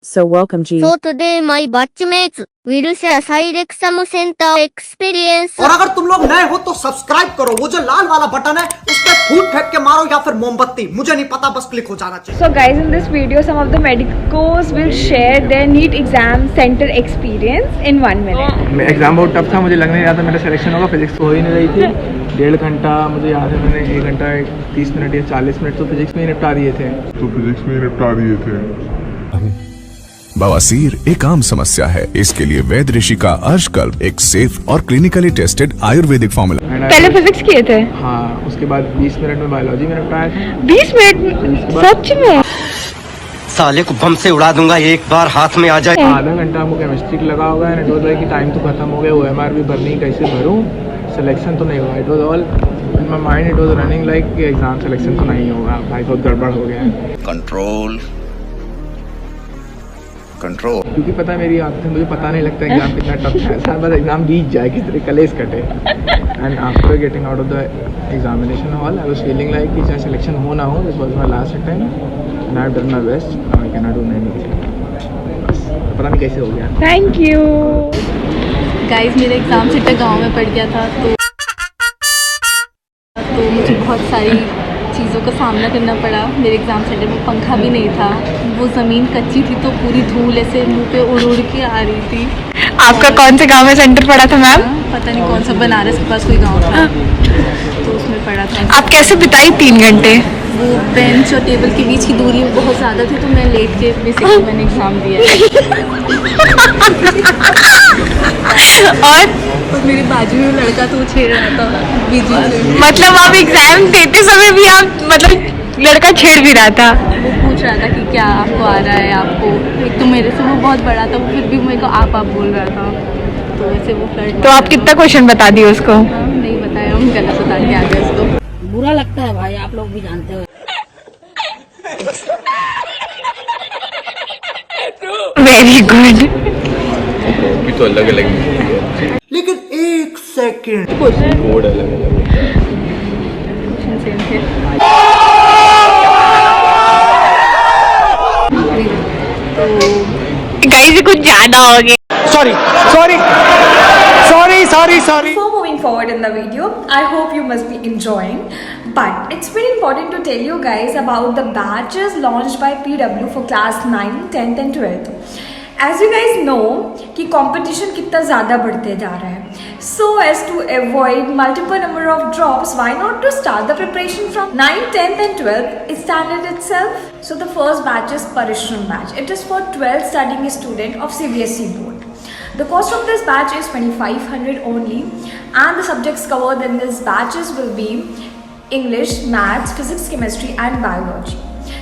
So welcome, G. So today my batchmates will share side exam center experience. और अगर तुम लोग नए हो तो सब्सक्राइब करो, वो जो लाल वाला बटन है उस पर फूट फेंक के मारो या फिर मोमबत्ती, मुझे नहीं पता, बस क्लिक हो जाना चाहिए. So guys, in this video some of the medicos will share their NEET exam center experience in 1 minute. Exam बहुत टफ था, मुझे लग नहीं रहा था मेरा सिलेक्शन होगा. फिजिक्स हो ही नहीं रही थी. 1.5 घंटा मुझे याद है, मैंने 1 घंटा 30 मिनट या 40 मिनट तो फिजिक्स में ही निपटा दिए थे. बवासीर एक आम समस्या है. इसके लिए वैद्य ऋषि का अर्शकल्प एक सेफ और क्लिनिकली टेस्टेड आयुर्वेदिक फॉर्मूला. पहले फिजिक्स किए थे. हाँ, उसके बाद 20 मिनट में बायोलॉजी में निपटाया था. 20 मिनट सच में? साले को बम से उड़ा दूंगा एक बार हाथ में आ जाए. आधा घंटा हमको केमिस्ट्री लगा होगा. एंड इट वाज लाइक कि टाइम तो खत्म हो गया, OMR भी भरनी, कैसे भरूँ, सिलेक्शन तो नहीं हुआ. It was all in my mind, it was running like कि एग्जाम सिलेक्शन तो नहीं होगा. भाई बहुत गड़बड़ हो गया है. Control control. क्योंकि पता है मेरी आदत है, मुझे पता नहीं लगता एग्जाम कितना टफ है. ऐसा बस एग्जाम बीत जाए, किस तरह कलेस कटे. And after getting out of the examination hall I was feeling like कि चाहे सिलेक्शन हो ना हो, this was my last attempt and I have done my best. Now I can not do anything. बस पता नहीं कैसे हो गया. Thank you guys. मेरा एग्ज़ाम सेंटर गांव में पड़ गया था, तो मुझे बहुत सारी चीज़ों का सामना करना पड़ा. मेरे एग्ज़ाम सेंटर में पंखा भी नहीं था. वो ज़मीन कच्ची थी तो पूरी धूल ऐसे मुंह पे उड़ उड़ के आ रही थी. आपका कौन से गांव में सेंटर पड़ा था मैम? पता नहीं कौन सा, बनारस के पास कोई गांव था, तो उसमें पड़ा था. आप कैसे बिताई 3 घंटे? वो बेंच और टेबल के बीच की दूरी बहुत ज़्यादा थी, तो मैं लेट के बेसिकली मैंने एग्ज़ाम दिया. और मेरे बाजू में लड़का तो छेड़ रहा था बीच में. मतलब आप एग्जाम देते समय भी आप मतलब लड़का छेड़ भी रहा था? वो पूछ रहा था कि क्या आपको आ रहा है. आपको एक तो मेरे से वो बहुत बड़ा था, वो फिर भी मेरे को आप बोल रहा था, तो ऐसे वो फ्लर्ट. तो आप कितना क्वेश्चन बता दिए उसको? नहीं बताया, हम गलत बता के आ गए उसको. बुरा लगता है भाई, आप लोग भी जानते हो. Very good. भी तो अलग अलग है, लेकिन एक सेकंड, कोड अलग अलग है. सेम थे. गाइस ये कुछ ज्यादा हो गया. Sorry sorry sorry sorry sorry. Before moving forward in the video, I hope you must be enjoying. But it's very important to tell you guys about the batches launched by PW for class 9, 10th and 12th. As you guys know कि competition कितना ज़्यादा बढ़ते जा रहा है. So as to avoid multiple number of drops, why not to start the preparation from 9th, 10th and 12th standard itself? So the first batch is Parishram batch. It is for 12th studying student of CBSE board. The cost of this batch is 2500 only, and the subjects covered in this batches will be English, Maths, Physics, Chemistry and Biology.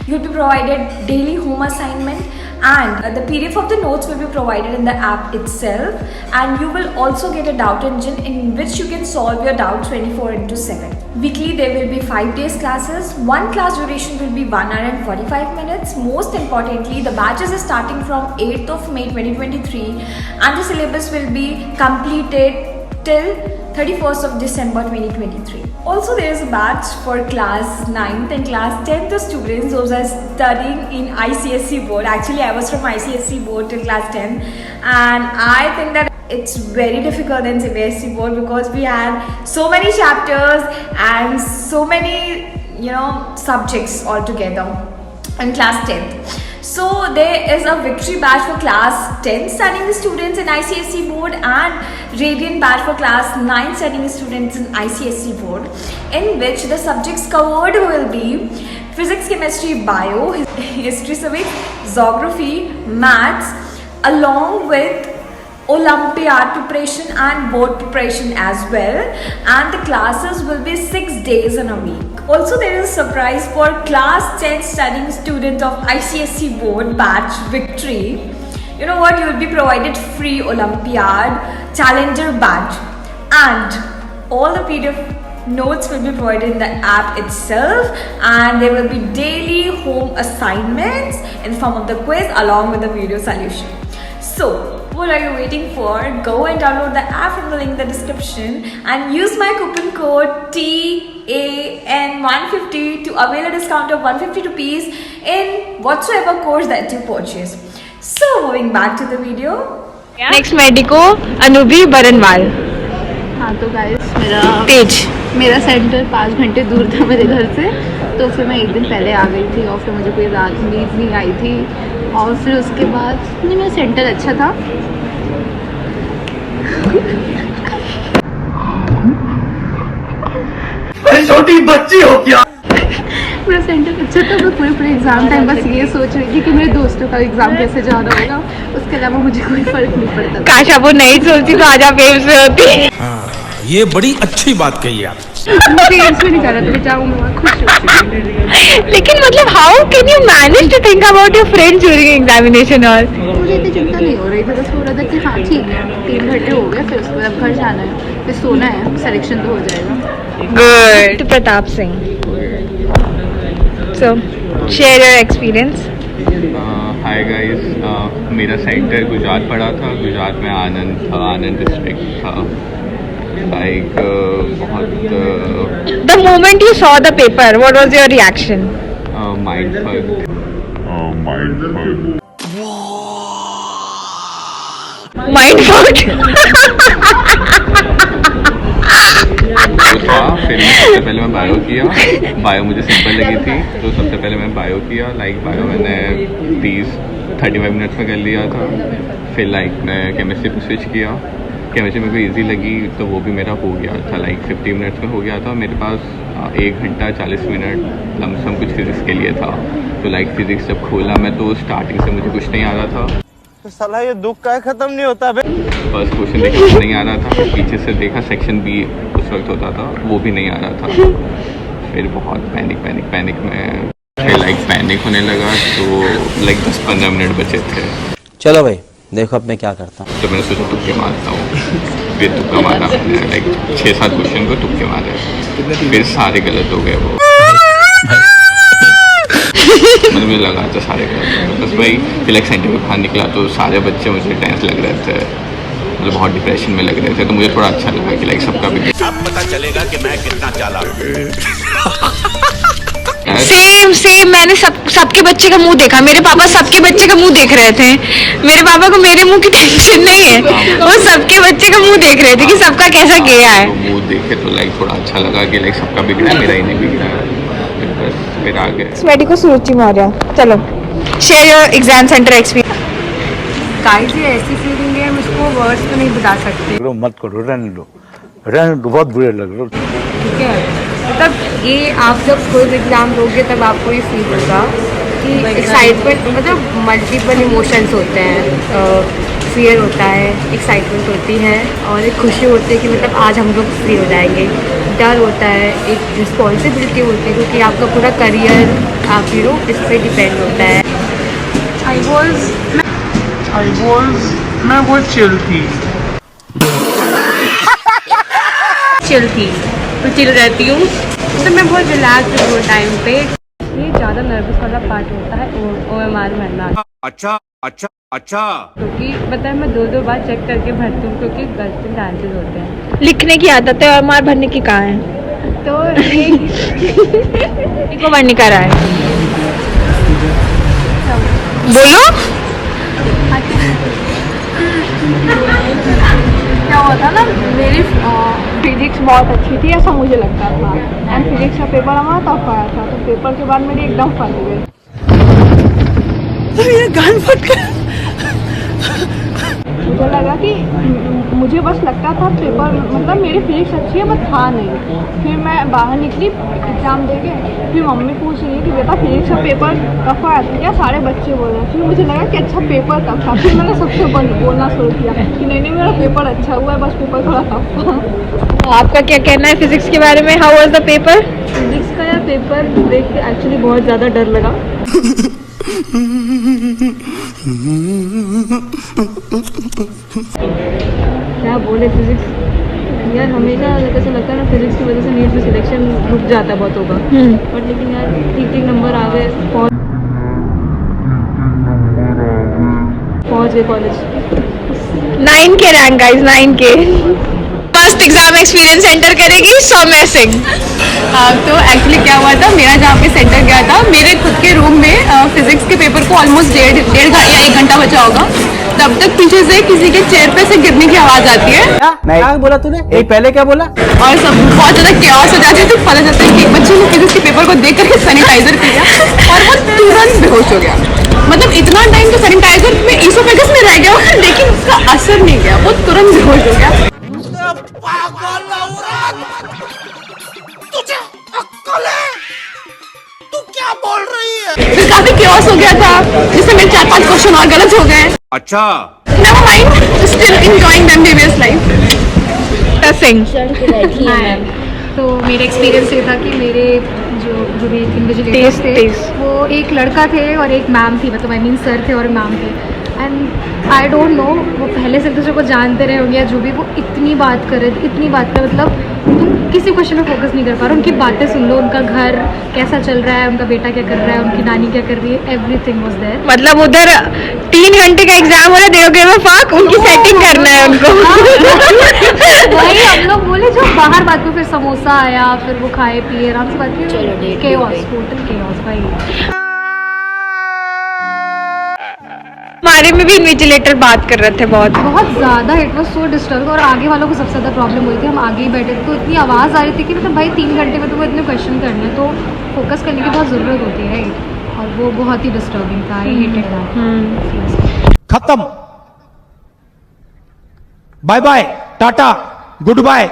You will be provided daily home assignment, and the PDF of the notes will be provided in the app itself, and you will also get a doubt engine in which you can solve your doubts 24/7. Weekly there will be 5 days classes. One class duration will be 1 hour and 45 minutes. Most importantly, the batches is starting from 8th of May 2023, and the syllabus will be completed till 31st of December 2023. Also, there is a batch for class 9th and class 10th students those are studying in ICSE board. Actually, I was from ICSE board till class 10, and I think that it's very difficult in CBSE board because we have so many chapters and so many subjects altogether in class 10th. So there is a victory batch for class 10 studying students in ICSE board and Radiant batch for class 9 studying students in ICSE board, in which the subjects covered will be Physics, Chemistry, Bio, History, Civics, Geography, Maths, along with Olympiad preparation and board preparation as well, and the classes will be 6 days in a week. Also, there is a surprise for class 10 studying student of ICSE board batch victory. You know what, you will be provided free Olympiad challenger badge, and all the PDF notes will be provided in the app itself, and there will be daily home assignments in the form of the quiz along with the video solution. So what are you waiting for? Go and download the app from the link in the description and use my coupon code TAN150 to avail a discount of 150 rupees in whatsoever course that you purchase. So moving back to the video. Next medico अनुभवी बरनवाल। हाँ तो guys तेज मेरा centre 5 घंटे दूर था मेरे घर से, तो फिर मैं एक दिन पहले आ गई थी और फिर मुझे कोई रात नींद नहीं आई थी। और फिर उसके बाद नहीं, मेरा सेंटर अच्छा था। छोटी बच्ची हो क्या? मेरा सेंटर अच्छा था। मैं पूरे एग्ज़ाम टाइम बस ये सोच रही थी कि मेरे दोस्तों का एग्ज़ाम कैसे जा रहा होगा, उसके अलावा मुझे कोई फ़र्क नहीं पड़ता था। काश आप वो नहीं सोचती तो आज आप एम्स में होती। ये बड़ी अच्छी बात कही आप। मुझे एम्स में नहीं जाना था, मैं जाऊँगी वहाँ खुश होती। लेकिन मतलब how can you manage to think about your friend during examination? और मुझे इतनी चिंता नहीं हो रही थी, बस हो रहा था कि हाँ ठीक है 3 घंटे हो गए, फिर उसके बाद अब घर जाना है, फिर सोना है, सिलेक्शन तो हो जाएगा। गुड। तो प्रताप सिंह, सो share your experience. Hi guys, मेरा सेंटर गुजरात पड़ा था। गुजरात में आनंद था, आनंद डिस्ट्रिक्ट था। लाइक बहुत the moment you saw the paper, what was your reaction? Mindful. Mindful था। फिर सबसे पहले मैं बायो किया। बायो मुझे सिंपल लगी थी, तो सबसे पहले मैं बायो किया। लाइक बायो मैंने 30-35 मिनट्स में कर लिया था। फिर लाइक मैं केमिस्ट्री पे स्विच किया। केमिस्ट्री मेरे को ईजी लगी, तो वो भी मेरा हो गया था। लाइक 50 मिनट्स में हो गया था। मेरे पास 1 घंटा 40 मिनट लमसम कुछ फिजिक्स के लिए था। तो लाइक फिजिक्स जब खोला मैं, तो स्टार्टिंग से मुझे कुछ नहीं आ रहा था। साला ये दुख का खत्म नहीं होता बे। फर्स्ट क्वेश्चन देखा नहीं आ रहा था, पीछे से देखा सेक्शन बी उस वक्त होता था, वो भी नहीं आ रहा था। फिर बहुत पैनिक में फिर लाइक पैनिक होने लगा। तो लाइक 10-15 मिनट बचे थे। चलो भाई देखो अब मैं क्या करता हूँ। तो मैंने सोचा तुक्के मारता हूँ। फिर तुक्का मारा मैंने, लाइक 6-7 क्वेश्चन को तुक्के मारे। फिर सारे गलत हो गए वो। मतलब मुझे लगा था सारे गलत हो गए। बस भाई फिर लाइक सेंटर में बाहर निकला तो सारे बच्चे मुझे टेंस लग रहे थे, मतलब बहुत डिप्रेशन में लग रहे थे। तो मुझे थोड़ा अच्छा लगा कि लाइक सबका भी अब पता चलेगा कि मैं कितना चालाक हूँ। सेम मैंने सबके बच्चे का मुंह देखा। मेरे पापा सबके बच्चे का मुंह देख रहे थे। मेरे पापा को मेरे मुंह की टेंशन नहीं है, वो सबके बच्चे का मुंह देख रहे थे कि सबका कैसा गया है। मुंह देखे तो लाइक थोड़ा अच्छा लगा कि लाइक सबका बिगड़ा है, मेरा ही नहीं बिगड़ा है। बस फिर आ गए। मेडिको सुरुचि मौर्य, चलो share your exam centre experience. Guys ये ऐसी फीलिंग है, मुझको वर्ड्स में नहीं बता सकते। मत करो, रहने दो, बहुत बुरे लग रहे हो। ठीक है, मतलब ये आप जब खुद एग्ज़ाम दोगे तब आपको ये फील होगा कि एक्साइटमेंट, मतलब मल्टीपल इमोशंस होते हैं। फियर होता है, एक्साइटमेंट होती है और एक खुशी होती है कि मतलब आज हम लोग फ्री हो जाएंगे। डर होता है, एक रिस्पॉन्सिबिलिटी होती है क्योंकि आपका पूरा करियर आप इस पर डिपेंड होता है। मैं बहुत चिल थी। तो चिल रहती हूँ, तो मैं बहुत रिलैक्स हूँ वो टाइम पे। ये ज़्यादा नर्वस वाला पार्ट होता है OMR भरना। अच्छा क्योंकि पता है मैं 2 बार चेक करके भरती हूँ क्योंकि गलत डांसेस होते हैं। लिखने की आदत है और मार भरने की कहाँ है? तो को भरने का रहा है, बोलो। क्या हुआ था ना, मेरी फिजिक्स बहुत अच्छी थी ऐसा मुझे लगता था। एंड फिजिक्स का पेपर हमारा टफ आया था, तो पेपर के बाद मेरी एकदम फंस गई। मुझे लगा कि मुझे बस लगता था पेपर, मतलब मेरी फिजिक्स अच्छी है बट था नहीं। फिर मैं बाहर निकली एग्ज़ाम देके, फिर मम्मी पूछ रही है कि बेटा फिजिक्स का पेपर टफ आया था क्या, सारे बच्चे बोल रहे हैं। फिर मुझे लगा कि अच्छा पेपर टफ था। फिर मैंने सबसे बोलना शुरू किया कि नहीं मेरा पेपर अच्छा हुआ है, बस पेपर थोड़ा टफ था। आपका क्या कहना है फिजिक्स के बारे में? How was the paper? Physics का यार पेपर देख के एक्चुअली बहुत ज़्यादा डर लगा। क्या बोले फिजिक्स यार, हमेशा ऐसा लगता है ना फिजिक्स की वजह से नीट में सिलेक्शन रुक जाता है बहुत होगा। बट लेकिन यार ठीक नंबर आ गए, पहुँच गए कॉलेज। 9 के रैंक गाइस, 9 के। फर्स्ट एग्जाम एक्सपीरियंस एंटर करेगी सौम्या सिंह। तो एक्चुअली क्या हुआ था, मेरा जहाँ पे सेंटर गया था, मेरे खुद के रूम में फिजिक्स के पेपर को ऑलमोस्ट डेढ़ या 1 घंटा बचा होगा, तब तक पीछे से किसी के चेयर पे से गिरने की आवाज आती है। क्या बोला तूने? एक पहले क्या बोला? और सब बहुत ज्यादा केओस हो जाती है। तो पता चलता है कि एक बच्चे ने फिजिक्स के पेपर को देख करके सैनिटाइजर किया और वो तुरंत बेहोश हो गया। मतलब इतना टाइम तो सैनिटाइजर में इसोफेगस में रह गया, लेकिन उसका असर नहीं गया, वो तुरंत बेहोश हो गया। तुझे अक्ल है? तू क्या बोल रही है? फिर काफी केओस हो गया था, जिससे मेरे 4-5 क्वेश्चन और गलत हो गए। अच्छा, Never mind, still enjoying the MBBS life. Testing. तो मेरा एक्सपीरियंस ये था कि मेरे जो भी इन्विजिलेटर्स थे वो एक लड़का थे और एक मैम थी, मतलब आई मीन सर थे और मैम थे। एंड आई डोंट नो, वो पहले से एक दूसरे को जानते रहे होंगे या जो भी, वो इतनी बात कर रहे थे, इतनी बात कर, मतलब तुम किसी क्वेश्चन में फोकस नहीं कर पा रहे, उनकी बातें सुन लो, उनका घर कैसा चल रहा है, उनका बेटा क्या कर रहा है, उनकी नानी क्या कर रही है, एवरीथिंग वाज देयर। मतलब उधर 3 घंटे का एग्जाम हो रहा है, देखोगे में फाक उनकी सेटिंग करना है उनको। वही हम लोग बोले जो बाहर बात को, फिर समोसा आया, फिर वो खाए पिए आराम से बात की, केओस, टोटल केओस भाई। हमारे में भी इन्विजिलेटर बात कर रहे थे बहुत ज़्यादा, इट वॉज सो डिस्टर्ब। और आगे वालों को सबसे ज़्यादा प्रॉब्लम हुई थी, हम आगे ही बैठे थे तो इतनी आवाज़ आ रही थी कि मतलब भाई 3 घंटे में तो वो इतने क्वेश्चन करने हैं, तो फोकस करने की बहुत ज़रूरत होती है, राइट। और वो बहुत ही डिस्टर्बिंग था, आई हेटेड दैट। खत्म, बाय बाय, टाटा, गुड बाय।